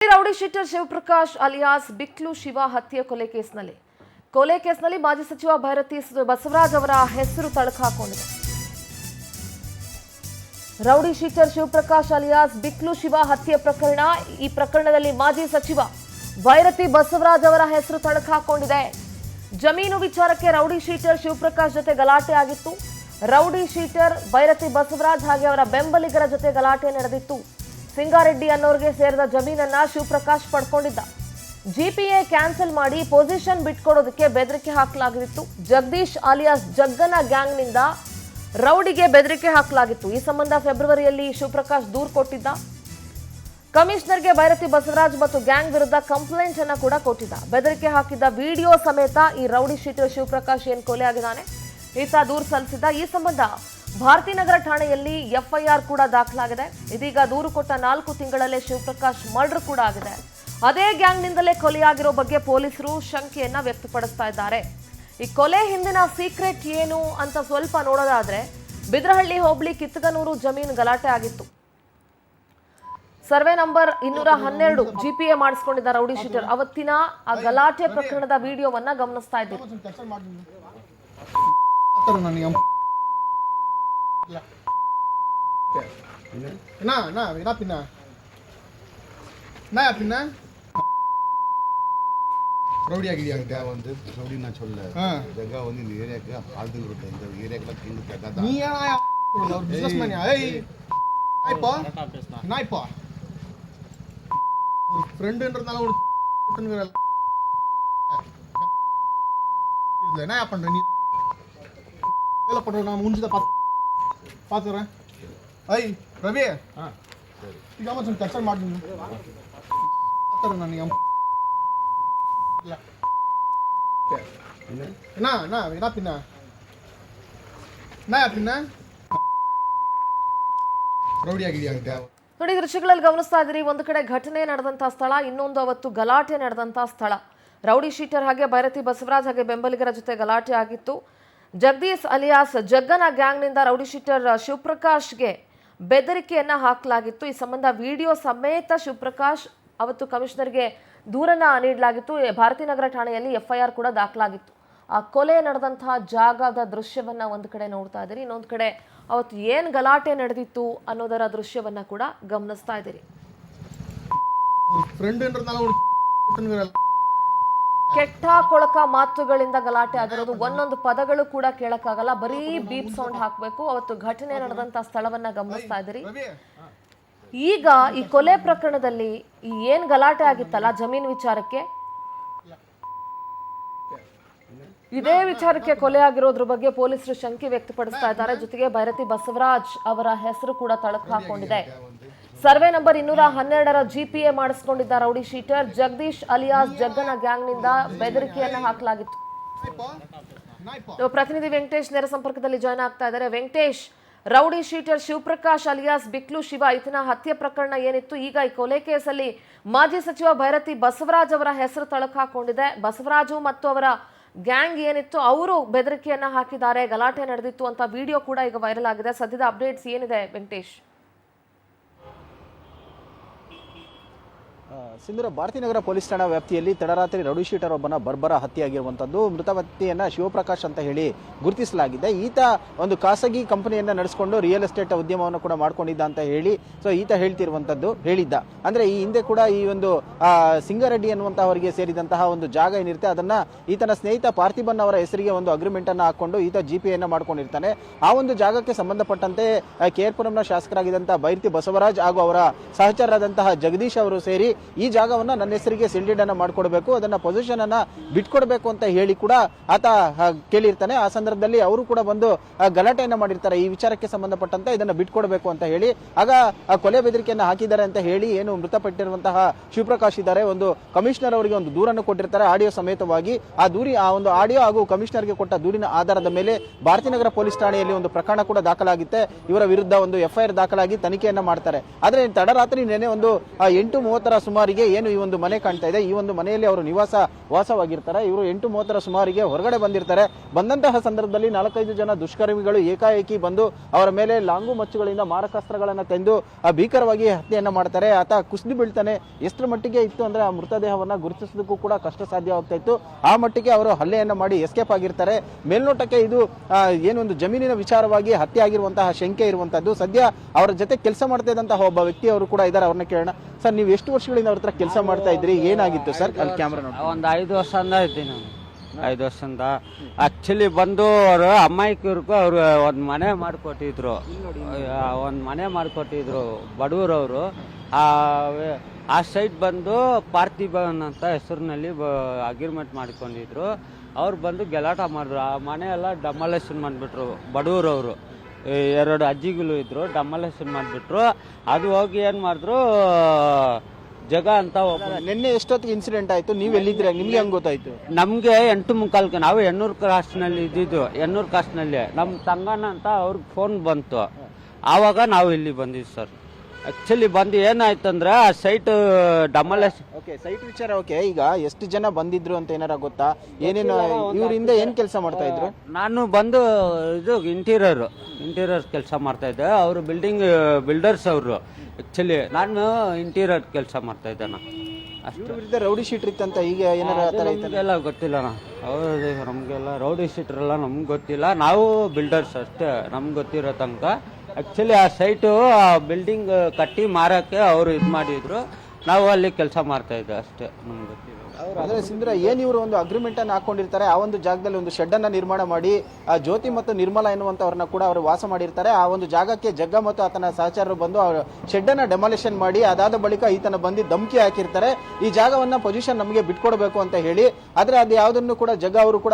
Rowdy sheeter Shivaprakash alias Biklu Shiva ಹತ್ಯೆ ಕೊಲೆ ಕೇಸ್ನಲ್ಲಿ ಮಾಜಿ ಸಚಿವ ಭೈರತಿ ಬಸವರಾಜ್ ಅವರ ಹೆಸರು ತಳಕಾಕೊಂಡಿದೆ. Rowdy sheeter Shivaprakash alias Biklu Shiva ಹತ್ಯೆ ಪ್ರಕರಣ. ಈ ಪ್ರಕರಣದಲ್ಲಿ ಮಾಜಿ ಸಚಿವ ಭೈರತಿ ಬಸವರಾಜ್ ಅವರ ಹೆಸರು ತಳಕಾಕೊಂಡಿದೆ. ಜಮೀನು ವಿಚಾರಕ್ಕೆ ರೌಡಿ ಶೀಟರ್ ಶಿವಪ್ರಕಾಶ್ ಜೊತೆ ಗಲಾಟೆ ಆಗಿತ್ತು. ರೌಡಿ ಶೀಟರ್ ಭೈರತಿ ಬಸವರಾಜ್ ಹಾಗೆ ಅವರ ಬೆಂಬಲಿಗರ ಜೊತೆ ಗಲಾಟೆ ನಡೆದಿತ್ತು. ಸಿಂಗಾರೆಡ್ಡಿ ಅನ್ನೋರಿಗೆ ಸೇರಿದ ಜಮೀನನ್ನ ಶಿವಪ್ರಕಾಶ್ ಪಡ್ಕೊಂಡಿದ್ದ. ಜಿಪಿಎ ಕ್ಯಾನ್ಸಲ್ ಮಾಡಿ ಪೊಸಿಷನ್ ಬಿಟ್ಕೊಡೋದಕ್ಕೆ ಬೆದರಿಕೆ ಹಾಕಲಾಗಿತ್ತು. ಜಗದೀಶ್ ಅಲಿಯಾಸ್ ಜಗ್ಗನ ಗ್ಯಾಂಗ್ನಿಂದ ರೌಡಿಗೆ ಬೆದರಿಕೆ ಹಾಕಲಾಗಿತ್ತು. ಈ ಸಂಬಂಧ ಫೆಬ್ರವರಿಯಲ್ಲಿ ಶಿವಪ್ರಕಾಶ್ ದೂರು ಕೊಟ್ಟಿದ್ದ. ಕಮಿಷನರ್ಗೆ ಭೈರತಿ ಬಸವರಾಜ್ ಮತ್ತು ಗ್ಯಾಂಗ್ ವಿರುದ್ಧ ಕಂಪ್ಲೇಂಟ್ ಅನ್ನ ಕೂಡ ಕೊಟ್ಟಿದ್ದ. ಬೆದರಿಕೆ ಹಾಕಿದ್ದ ವಿಡಿಯೋ ಸಮೇತ ಈ ರೌಡಿ ಶೀಟರ್ ಶಿವಪ್ರಕಾಶ್ ಏನ್ ಕೊಲೆ ಆಗಿದ್ದಾನೆ ಈತ ದೂರು ಸಲ್ಲಿಸಿದ್ದ. ಈ ಸಂಬಂಧ ಭಾರತೀನಗರ ಠಾಣೆಯಲ್ಲಿ ಎಫ್ಐಆರ್ ಕೂಡ ದಾಖಲಾಗಿದೆ. ಇದೀಗ ದೂರು ಕೊಟ್ಟ 4 ತಿಂಗಳಲ್ಲೇ ಶಿವಪ್ರಕಾಶ್ ಮರ್ಡರ್ ಕೂಡ ಆಗಿದೆ. ಅದೇ ಗ್ಯಾಂಗ್ನಿಂದಲೇ ಕೊಲೆಯಾಗಿರೋ ಬಗ್ಗೆ ಪೊಲೀಸರು ಶಂಕೆಯನ್ನ ವ್ಯಕ್ತಪಡಿಸ್ತಾ ಇದ್ದಾರೆ. ಈ ಕೊಲೆ ಹಿಂದಿನ ಸೀಕ್ರೆಟ್ ಏನು ಅಂತ ಸ್ವಲ್ಪ ನೋಡೋದಾದ್ರೆ, ಬಿದ್ರಹಳ್ಳಿ ಹೋಬಳಿ ಕಿತ್ತಗನೂರು ಜಮೀನು ಗಲಾಟೆ ಆಗಿತ್ತು. ಸರ್ವೆ ನಂಬರ್ 212 ಜಿಪಿಎ ಮಾಡಿಸ್ಕೊಂಡಿದ್ದ ರೌಡಿ ಶೀಟರ್. ಅವತ್ತಿನ ಆ ಗಲಾಟೆ ಪ್ರಕರಣದ ವಿಡಿಯೋವನ್ನ ಗಮನಿಸ್ತಾ ಇದ್ದೀವಿ. ரவுடி ஆகிடியாங்க வந்து ரவுடி நான் சொல்ல ஜகா வந்து இந்த ஏரியாக்கு ஆளுங்க இருக்கு. இந்த ஏரியாக்குல கிங் கேட்டா நீ ஏன் ஒரு பிசினஸ்மேன் ஏய் ஐப்பா நாய்ப்பா ஒரு ஃப்ரெண்ட்ன்றதால ஒரு குட்டன்ங்கற இல்ல என்ன பண்ற நீ வேலை பண்ற நான் மூஞ்சித பாத்துறேன். ஐய் ரவி சரி ಈಗ ಮತ್ತೆ ಕೆಲಸ ಮಾಡ್ತೀನಿ ಪಾತ್ರ ನಾನು ನೋಡಿ, ದೃಶ್ಯಗಳಲ್ಲಿ ಗಮನಿಸ್ತಾ ಇದ್ರಿ. ಒಂದು ಕಡೆ ಘಟನೆ ನಡೆದಂತಹ ಸ್ಥಳ, ಇನ್ನೊಂದು ಅವತ್ತು ಗಲಾಟೆ ನಡೆದಂತಹ ಸ್ಥಳ. ರೌಡಿ ಶೀಟರ್ ಹಾಗೆ ಭೈರತಿ ಬಸವರಾಜ್ ಹಾಗೆ ಬೆಂಬಲಿಗರ ಜೊತೆ ಗಲಾಟೆ ಆಗಿತ್ತು. ಜಗದೀಶ್ ಅಲಿಯಾಸ್ ಜಗ್ಗನ ಗ್ಯಾಂಗ್ನಿಂದ ರೌಡಿ ಶೀಟರ್ ಶಿವಪ್ರಕಾಶ್ಗೆ ಬೆದರಿಕೆಯನ್ನ ಹಾಕಲಾಗಿತ್ತು. ಈ ಸಂಬಂಧ ವಿಡಿಯೋ ಸಮೇತ ಶಿವಪ್ರಕಾಶ್ ಅವತ್ತು ಕಮಿಷನರ್ಗೆ ದೂರನ್ನ ನೀಡಲಾಗಿತ್ತು. ಭಾರತೀನಗರ ಠಾಣೆಯಲ್ಲಿ ಎಫ್ಐಆರ್ ಕೂಡ ದಾಖಲಾಗಿತ್ತು. ಆ ಕೊಲೆ ನಡೆದಂತಹ ಜಾಗದ ದೃಶ್ಯವನ್ನ ಒಂದು ಕಡೆ ನೋಡ್ತಾ ಇದ್ದೀರಿ, ಇನ್ನೊಂದು ಕಡೆ ಅವತ್ತು ಏನ್ ಗಲಾಟೆ ನಡೆದಿತ್ತು ಅನ್ನೋದರ ದೃಶ್ಯವನ್ನ ಕೂಡ ಗಮನಿಸ್ತಾ ಇದ್ದೀರಿ. ಕೆಟ್ಟ ಕೊಳಕ ಮಾತುಗಳಿಂದ ಗಲಾಟೆ ಆಗಿರೋದು. ಒಂದೊಂದು ಪದಗಳು ಕೂಡ ಕೇಳಕ್ಕಾಗಲ್ಲ, ಬರೀ ಬೀಪ್ ಸೌಂಡ್ ಹಾಕಬೇಕು. ಅವತ್ತು ಘಟನೆ ನಡೆದಂತಹ ಸ್ಥಳವನ್ನ ಗಮನಿಸ್ತಾ ಇದ್ದೀರಿ. ಈಗ ಈ ಕೊಲೆ ಪ್ರಕರಣದಲ್ಲಿ ಏನ್ ಗಲಾಟೆ ಆಗಿತ್ತಲ್ಲ ಜಮೀನು ವಿಚಾರಕ್ಕೆ, ಇದೇ ವಿಚಾರಕ್ಕೆ ಕೊಲೆ ಆಗಿರೋದ್ರ ಬಗ್ಗೆ ಪೊಲೀಸರು ಶಂಕೆ ವ್ಯಕ್ತಪಡಿಸ್ತಾ ಇದ್ದಾರೆ. ಜೊತೆಗೆ ಭೈರತಿ ಬಸವರಾಜ್ ಅವರ ಹೆಸರು ಕೂಡ ತಳಕು ಹಾಕೊಂಡಿದೆ. ಸರ್ವೆ ನಂಬರ್ 212 ಜಿಪಿಎ ಮಾಡಿಸ್ಕೊಂಡಿದ್ದ ರೌಡಿ ಶೀಟರ್ ಜಗದೀಶ್ ಅಲಿಯಾಸ್ ಜಗ್ಗನ ಗ್ಯಾಂಗ್ನಿಂದ ಬೆದರಿಕೆಯನ್ನ ಹಾಕಲಾಗಿತ್ತು. ಪ್ರತಿನಿಧಿ ವೆಂಕಟೇಶ್ ನೇರ ಸಂಪರ್ಕದಲ್ಲಿ ಜಾಯ್ನ್ ಆಗ್ತಾ ಇದ್ದಾರೆ. Venkatesh, rowdy sheeter Shivaprakash alias Biklu Shiva ಈತನ ಹತ್ಯೆ ಪ್ರಕರಣ ಏನಿತ್ತು, ಈಗ ಈ ಕೊಲೆ ಕೇಸಲ್ಲಿ ಮಾಜಿ ಸಚಿವ ಭೈರತಿ ಬಸವರಾಜ್ ಅವರ ಹೆಸರು ತಳಕು ಹಾಕೊಂಡಿದೆ. ಬಸವರಾಜು ಮತ್ತು ಅವರ ಗ್ಯಾಂಗ್ ಏನಿತ್ತು ಅವರು ಬೆದರಿಕೆಯನ್ನ ಹಾಕಿದ್ದಾರೆ, ಗಲಾಟೆ ನಡೆದಿತ್ತು ಅಂತ ವಿಡಿಯೋ ಕೂಡ ಈಗ ವೈರಲ್ ಆಗಿದೆ. ಸದ್ಯದ ಅಪ್ಡೇಟ್ಸ್ ಏನಿದೆ ವೆಂಕಟೇಶ್? ಸಿಂಧೂರ ಭಾರತೀನಗರ ಪೊಲೀಸ್ ಠಾಣಾ ವ್ಯಾಪ್ತಿಯಲ್ಲಿ ತಡರಾತ್ರಿ ರೌಡಿ ಶೀಟರ್ ಒಬ್ಬನ ಬರ್ಬರ ಹತ್ಯೆಯಾಗಿರುವಂತದ್ದು. ಮೃತ ವ್ಯಕ್ತಿಯನ್ನ ಶಿವಪ್ರಕಾಶ್ ಅಂತ ಹೇಳಿ ಗುರುತಿಸಲಾಗಿದೆ. ಈತ ಒಂದು ಖಾಸಗಿ ಕಂಪನಿಯನ್ನ ನಡೆಸಿಕೊಂಡು ರಿಯಲ್ ಎಸ್ಟೇಟ್ ಉದ್ಯಮವನ್ನು ಕೂಡ ಮಾಡ್ಕೊಂಡಿದ್ದ ಅಂತ ಹೇಳಿ ಈತ ಹೇಳಿದ್ದ. ಅಂದ್ರೆ ಈ ಹಿಂದೆ ಕೂಡ ಈ ಒಂದು ಸಿಂಗಾರೆಡ್ಡಿ ಅನ್ನುವಂತಹ ಅವರಿಗೆ ಸೇರಿದಂತಹ ಒಂದು ಜಾಗ ಏನಿರುತ್ತೆ ಅದನ್ನ ಈತನ ಸ್ನೇಹಿತ ಪಾರ್ಥಿಬನ್ ಅವರ ಹೆಸರಿಗೆ ಒಂದು ಅಗ್ರಿಮೆಂಟ್ ಅನ್ನ ಹಾಕೊಂಡು ಈತ ಜಿಪಿಎನ್ನ ಮಾಡ್ಕೊಂಡಿರ್ತಾನೆ. ಆ ಒಂದು ಜಾಗಕ್ಕೆ ಸಂಬಂಧಪಟ್ಟಂತೆ ಕೆಆರ್ಪುರಂನ ಶಾಸಕರಾಗಿದ್ದಂತಹ ಭೈರತಿ ಬಸವರಾಜ್ ಹಾಗೂ ಅವರ ಸಹಚರರಾದಂತಹ ಜಗದೀಶ್ ಅವರು ಸೇರಿ ಈ ಜಾಗವನ್ನ ನನ್ನ ಹೆಸರಿಗೆ ಸಿಲ್ಡಿಡ್ ಅನ್ನ ಮಾಡ್ಕೊಡ್ಬೇಕು, ಅದನ್ನ ಪೊಸಿಷನ್ ಅನ್ನ ಬಿಟ್ಕೊಡ್ಬೇಕು ಅಂತ ಹೇಳಿ ಕೂಡ ಆತ ಕೇಳಿರ್ತಾನೆ. ಆ ಸಂದರ್ಭದಲ್ಲಿ ಅವರು ಕೂಡ ಬಂದು ಗಲಾಟೆಯನ್ನ ಮಾಡಿರ್ತಾರೆ ಈ ವಿಚಾರಕ್ಕೆ ಸಂಬಂಧಪಟ್ಟಂತೆ ಇದನ್ನ ಬಿಟ್ಕೊಡ್ಬೇಕು ಅಂತ ಹೇಳಿ. ಆಗ ಕೊಲೆ ಬೆದರಿಕೆಯನ್ನ ಹಾಕಿದ್ದಾರೆ ಅಂತ ಹೇಳಿ ಏನು ಮೃತಪಟ್ಟಿರುವಂತಹ ಶಿವಪ್ರಕಾಶ್ ಇದ್ದಾರೆ, ಒಂದು ಕಮಿಷನರ್ ಅವರಿಗೆ ಒಂದು ದೂರನ್ನು ಕೊಟ್ಟಿರ್ತಾರೆ ಆಡಿಯೋ ಸಮೇತವಾಗಿ. ಆ ಒಂದು ಆಡಿಯೋ ಹಾಗೂ ಕಮಿಷನರ್ಗೆ ಕೊಟ್ಟ ದೂರಿನ ಆಧಾರದ ಮೇಲೆ ಭಾರತೀನಗರ ಪೊಲೀಸ್ ಠಾಣೆಯಲ್ಲಿ ಒಂದು ಪ್ರಕರಣ ಕೂಡ ದಾಖಲಾಗುತ್ತೆ. ಇವರ ವಿರುದ್ಧ ಒಂದು ಎಫ್ಐಆರ್ ದಾಖಲಾಗಿ ತನಿಖೆಯನ್ನ ಮಾಡ್ತಾರೆ. ಆದ್ರೆ ತಡರಾತ್ರಿ ನೆನೆ ಒಂದು 8:30 ಸುಮಾರಿಗೆ ಏನು ಈ ಒಂದು ಮನೆ ಕಾಣ್ತಾ ಇದೆ, ಈ ಒಂದು ಮನೆಯಲ್ಲಿ ಅವರು ವಾಸವಾಗಿರ್ತಾರೆ. ಇವರು 8:30 ಸುಮಾರಿಗೆ ಹೊರಗಡೆ ಬಂದಿರ್ತಾರೆ. ಬಂದಂತಹ ಸಂದರ್ಭದಲ್ಲಿ 4-5 ಜನ ದುಷ್ಕರ್ಮಿಗಳು ಏಕಾಏಕಿ ಬಂದು ಅವರ ಮೇಲೆ ಲಾಂಗು ಮಚ್ಚುಗಳಿಂದ ಮಾರಕಾಸ್ತ್ರಗಳನ್ನ ತಂದು ಭೀಕರವಾಗಿ ಹತ್ಯೆಯನ್ನ ಮಾಡ್ತಾರೆ. ಆತ ಕುಸಿದು ಬೀಳ್ತಾನೆ. ಎಷ್ಟರ ಮಟ್ಟಿಗೆ ಇತ್ತು ಅಂದ್ರೆ ಆ ಮೃತದೇಹವನ್ನ ಗುರುತಿಸೋದಕ್ಕೂ ಕೂಡ ಕಷ್ಟ ಸಾಧ್ಯವಾಗ್ತಾ ಇತ್ತು. ಆ ಮಟ್ಟಿಗೆ ಅವರು ಹಲ್ಲೆಯನ್ನ ಮಾಡಿ ಎಸ್ಕೇಪ್ ಆಗಿರ್ತಾರೆ. ಮೇಲ್ನೋಟಕ್ಕೆ ಇದು ಏನೊಂದು ಜಮೀನಿನ ವಿಚಾರವಾಗಿ ಹತ್ಯೆ ಆಗಿರುವಂತಹ ಶಂಕೆ ಇರುವಂತದ್ದು. ಸದ್ಯ ಅವರ ಜೊತೆ ಕೆಲಸ ಮಾಡ್ತಾ ಇದ್ದಂತಹ ಒಬ್ಬ ವ್ಯಕ್ತಿ ಅವರು ಕೂಡ ಇದ್ದಾರೆ. ಅವ್ರನ್ನ ಕೇಳೋಣ. ಸರ್, ನೀವು ಎಷ್ಟು ವರ್ಷಗಳಿಂದ ಅವ್ರ ಹತ್ರ ಕೆಲಸ ಮಾಡ್ತಾ ಇದ್ರಿ? ಏನಾಗಿತ್ತು ಸರ್? ಅಲ್ಲಿ ಕ್ಯಾಮ್ರಾ ನೋಡಿ. ಒಂದು 5 ವರ್ಷದಿಂದ ಇದ್ದೀನಿ ನಾನು. 5 ವರ್ಷದಿಂದ ಆಕ್ಚುಲಿ ಬಂದು ಅವರು ಅಮ್ಮಾಯಿಕರ್ಗೂ ಅವರು ಒಂದು ಮನೆ ಮಾಡಿಕೊಟ್ಟಿದ್ರು. ಬಡವರವರು. ಆ ಸೈಟ್ ಬಂದು ಪಾರ್ಥಿಬನ್ ಅಂತ ಹೆಸರಿನಲ್ಲಿ ಅಗ್ರಿಮೆಂಟ್ ಮಾಡ್ಕೊಂಡಿದ್ರು. ಅವ್ರು ಬಂದು ಗಲಾಟ ಮಾಡಿದ್ರು. ಆ ಮನೆ ಎಲ್ಲ ಡಮಾಲೇಷನ್ ಮಾಡಿಬಿಟ್ರು. ಬಡವರವರು 2 ಅಜ್ಜಿಗಳು ಇದ್ರು, ಡಮಾಲೇಷನ್ ಮಾಡಿಬಿಟ್ರು. ಅದು ಹೋಗಿ ಏನು ಮಾಡಿದ್ರು, ಜಗ ಅಂತ ನಿನ್ನೆ ಎಷ್ಟೊತ್ತಿಗೆ ಇನ್ಸಿಡೆಂಟ್ ಆಯ್ತು? ನೀವು ಎಲ್ಲಿದ್ರೆ? ನಿಮ್ಗೆ ಹೆಂಗ್ ಗೊತ್ತಾಯ್ತು? ನಮ್ಗೆ 8:45 ನಾವು ಎಣ್ಣೂರು ಕಾಸ್ಟ್ನಲ್ಲಿ ಇದ್ದಿದ್ದು. ಎಣ್ಣೂರು ಕಾಸ್ಟ್ನಲ್ಲಿ ನಮ್ಮ ತಂಗಣ್ಣ ಅಂತ ಅವ್ರಿಗೆ ಫೋನ್ ಬಂತು. ಆವಾಗ ನಾವು ಇಲ್ಲಿ ಬಂದಿದ್ವಿ ಸರ್. ಆಕ್ಚುಲಿ ಬಂದು ಏನಾಯ್ತು ಅಂದ್ರೆ ಆ ಸೈಟ್ ಡಮಾಲೇಷನ್. ಓಕೆ, ಸೈಟ್ ವಿಚಾರ ಓಕೆ. ಈಗ ಎಷ್ಟು ಜನ ಬಂದಿದ್ರು ಅಂತ ಏನಾರ ಗೊತ್ತಾ? ಏನೇನು ಇವರಿಂದ ಏನ್ ಕೆಲಸ ಮಾಡ್ತಾ ಇದ್ರು? ನಾನು ಬಂದು ಇದು ಇಂಟೀರಿಯರ್ ಕೆಲಸ ಮಾಡ್ತಾ ಇದ್ದೆ. ಅವರು ಬಿಲ್ಡರ್ಸ್ ಅವರು. ಆಕ್ಚುಲಿ ನಾನು ಇಂಟೀರಿಯರ್ ಕೆಲಸ ಮಾಡ್ತಾ ಇದ್ದೇನೆ ಅಷ್ಟೇ. ರೌಡಿ ಶೀಟರ್ ಇತ್ತಂತ ಈಗ ಏನಾರ ನಮಗೆಲ್ಲ ಗೊತ್ತಿಲ್ಲ. ನಮಗೆಲ್ಲ ರೌಡಿ ಶೀಟರ್ ಎಲ್ಲ ನಮ್ಗೆ ಗೊತ್ತಿಲ್ಲ. ನಾವು ಬಿಲ್ಡರ್ಸ್ ಅಷ್ಟೇ, ನಮ್ಗೆ ಗೊತ್ತಿರೋ ತನಕ. ಆಕ್ಚುಲಿ ಆ ಸೈಟು ಬಿಲ್ಡಿಂಗ್ ಕಟ್ಟಿ ಮಾರಕ್ಕೆ ಅವರು ಇದು ಮಾಡಿದ್ರು. ನಾವು ಅಲ್ಲಿ ಕೆಲಸ ಮಾಡ್ತಾ ಇದ್ದೆ ಅಷ್ಟೇ, ನಮ್ಗೆ ಗೊತ್ತಿಲ್ಲ. ಅಂದ್ರೆ ಸಿಂಧೂರ ಏನ್ ಇವರು ಒಂದು ಅಗ್ರಿಮೆಂಟ್ ಅನ್ನು ಹಾಕೊಂಡಿರ್ತಾರೆ. ಆ ಒಂದು ಜಾಗದಲ್ಲಿ ಒಂದು ಶೆಡ್ ಅನ್ನ ನಿರ್ಮಾಣ ಮಾಡಿ ಆ ಜ್ಯೋತಿ ಮತ್ತು ನಿರ್ಮಲಾ ಎನ್ನುವಂತವ್ರನ್ನ ಕೂಡ ಅವರು ವಾಸ ಮಾಡಿರ್ತಾರೆ. ಆ ಒಂದು ಜಾಗಕ್ಕೆ ಜಗ್ಗ ಮತ್ತು ಆತನ ಸಹಚರರು ಬಂದು ಅವ್ರ ಶೆಡ್ ಅನ್ನ ಡೆಮಾಲಿಷನ್ ಮಾಡಿ ಅದಾದ ಬಳಿಕ ಈತನ ಬಂದು ಧಮಕಿ ಹಾಕಿರ್ತಾರೆ. ಈ ಜಾಗವನ್ನ ಪೊಸಿಷನ್ ನಮಗೆ ಬಿಟ್ಕೊಡ್ಬೇಕು ಅಂತ ಹೇಳಿ. ಆದ್ರೆ ಅದು ಯಾವುದನ್ನು ಕೂಡ ಜಗ್ಗ ಅವರು ಕೂಡ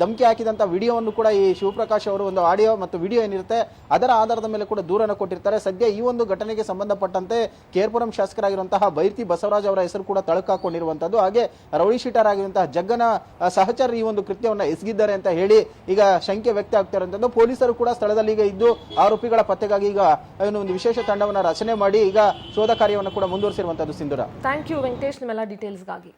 ಧಮಕಿ ಹಾಕಿದಂತ ವಿಡಿಯೋವನ್ನು ಕೂಡ ಈ ಶಿವಪ್ರಕಾಶ್ ಅವರು ಒಂದು ಆಡಿಯೋ ಮತ್ತು ವಿಡಿಯೋ ಏನಿರುತ್ತೆ ಅದರ ಆಧಾರದ ಮೇಲೆ ಕೂಡ ದೂರನ್ನು ಕೊಟ್ಟಿರ್ತಾರೆ. ಸದ್ಯ ಈ ಒಂದು ಘಟನೆಗೆ ಸಂಬಂಧಪಟ್ಟಂತೆ ಕೇರ್ಪುರಂ ಶಾಸಕರಾಗಿರುವಂತಹ ಬೈರ್ತಿ ಬಸವರಾಜ್ ಅವರ ಹೆಸರು ಕೂಡ ತಳಕಾಕೊಂಡಿರುವಂತದ್ದು. ಹಾಗೆ ರೌಡಿ ಶೀಟರ್ ಆಗಿರುವಂತಹ ಜಗ್ಗನ ಸಹಚರ ಈ ಒಂದು ಕೃತ್ಯವನ್ನ ಎಸಗಿದ್ದಾರೆ ಅಂತ ಹೇಳಿ ಈಗ ಶಂಕೆ ವ್ಯಕ್ತ ಆಗ್ತಾ ಇರುವಂತದ್ದು. ಪೊಲೀಸರು ಕೂಡ ಸ್ಥಳದಲ್ಲಿ ಈಗ ಇದ್ದು ಆರೋಪಿಗಳ ಪತ್ತೆಗಾಗಿ ಈಗ ಒಂದು ವಿಶೇಷ ತಂಡವನ್ನು ರಚನೆ ಮಾಡಿ ಈಗ ಶೋಧ ಕಾರ್ಯವನ್ನು ಕೂಡ ಮುಂದುವರಿಸಿರುವಂತದ್ದು. ಸಿಂಧೂರ, ಥ್ಯಾಂಕ್ ಯು ವೆಂಕಟೇಶ್, ನಿಮ್ಮೆಲ್ಲ ಡೀಟೇಲ್ಸ್ಗಾಗಿ.